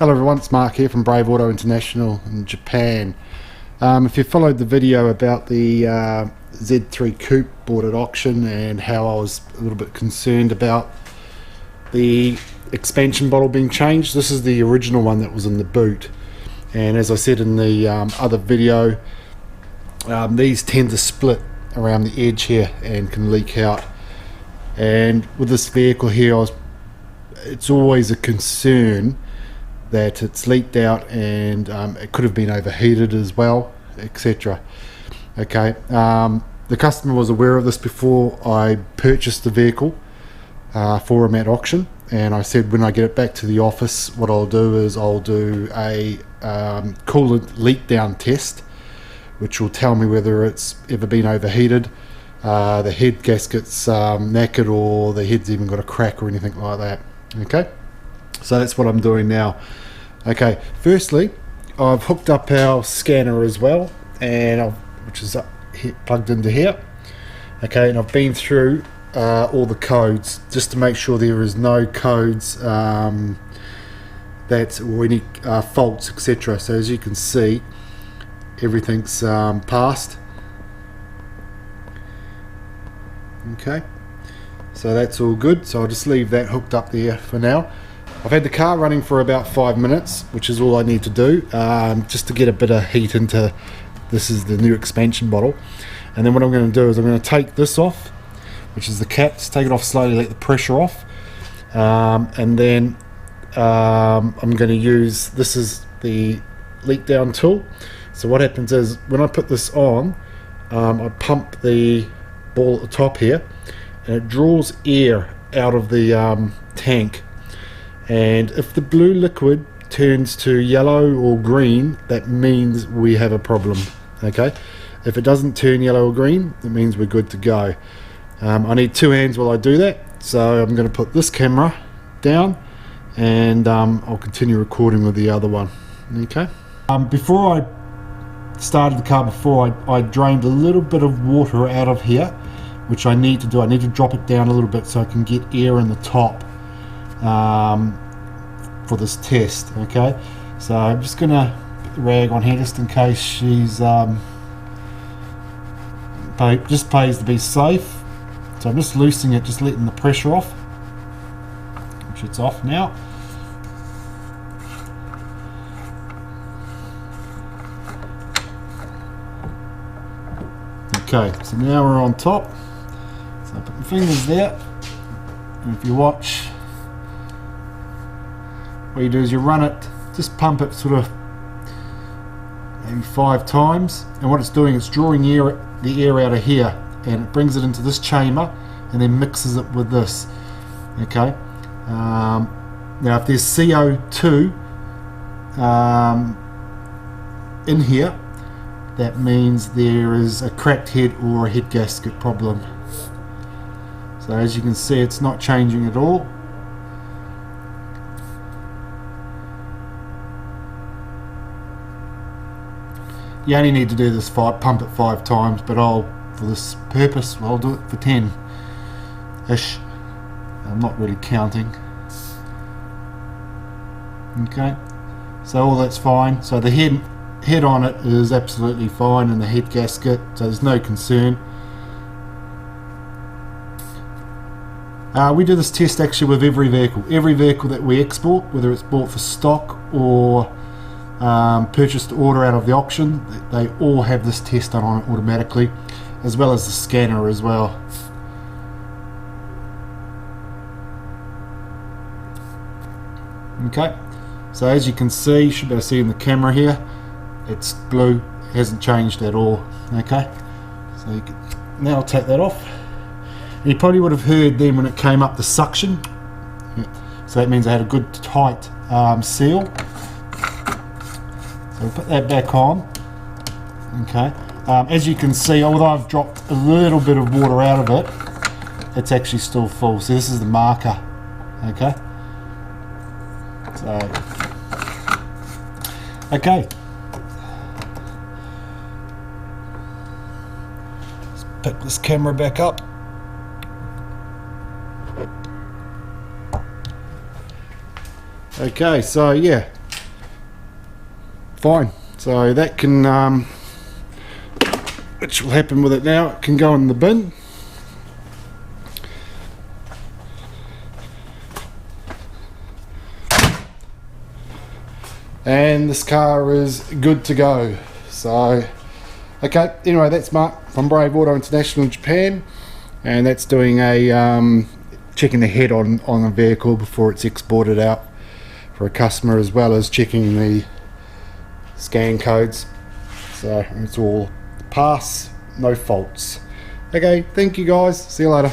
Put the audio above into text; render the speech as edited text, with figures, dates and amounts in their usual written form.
Hello everyone, it's Mark here from Brave Auto International in Japan. If you followed the video about the Z3 Coupe bought at auction and how I was a little bit concerned about the expansion bottle being changed, this is the original one that was in the boot. And as I said in the other video, these tend to split around the edge here and can leak out. And with this vehicle here, it's always a concern that it's leaked out and it could have been overheated as well, etc. Okay, the customer was aware of this before I purchased the vehicle for him at auction, and I said when I get it back to the office, what I'll do is I'll do a coolant leak down test, which will tell me whether it's ever been overheated, the head gasket's knackered, or the head's even got a crack or anything like that. Okay, so that's what I'm doing now. Okay, firstly, I've hooked up our scanner as well, and which is plugged into here. Okay, and I've been through all the codes just to make sure there is no codes or any faults, etc. So as you can see, everything's passed. Okay, so that's all good, so I'll just leave that hooked up there for now. I've had the car running for about 5 minutes, which is all I need to do, just to get a bit of heat into, this is the new expansion bottle. And then what I'm going to do is I'm going to take this off, which is the cap, just take it off slowly, let the pressure off. And then I'm going to use, this is the leak down tool. So what happens is, when I put this on, I pump the ball at the top here, and it draws air out of the tank. And if the blue liquid turns to yellow or green, that means we have a problem. Okay, if it doesn't turn yellow or green, it means we're good to go. I need two hands while I do that, so I'm going to put this camera down, and I'll continue recording with the other one. Okay. Before I started the car, I drained a little bit of water out of here, which I need to do. I need to drop it down a little bit so I can get air in the top for this test. Okay, so I'm just gonna put the rag on here just in case she's just pays to be safe. So I'm just loosening it, just letting the pressure off, which it's off now. Okay, so now we're on top. So I put my fingers there, and if you watch, what you do is you run it, just pump it sort of maybe 5 times, and what it's doing, it's drawing the air out of here, and it brings it into this chamber and then mixes it with this. Okay, now if there's CO2 in here, that means there is a cracked head or a head gasket problem. So as you can see, it's not changing at all. You only need to do this pump it 5 times, but for this purpose, I'll do it for 10-ish. I'm not really counting. Okay, so all that's fine. So the head on it is absolutely fine, and the head gasket, so there's no concern. We do this test actually with every vehicle that we export, whether it's bought for stock or purchased to order out of the auction. They all have this test done on it automatically, as well as the scanner as well. Okay, so as you can see, you should be able to see in the camera here, it's blue, it hasn't changed at all. Okay, so you can now take that off. And you probably would have heard then when it came up the suction, so that means I had a good tight seal. So we'll put that back on. Okay, as you can see, although I've dropped a little bit of water out of it, it's actually still full. So this is the marker. Okay, so okay, let's pick this camera back up. Okay, so yeah, fine. So that can, which will happen with it now, it can go in the bin. And this car is good to go. So, okay, anyway, that's Mark from Brave Auto International in Japan, and that's doing a checking the head on a vehicle before it's exported out for a customer, as well as checking the scan codes. So it's all pass, no faults. Okay, thank you guys, see you later.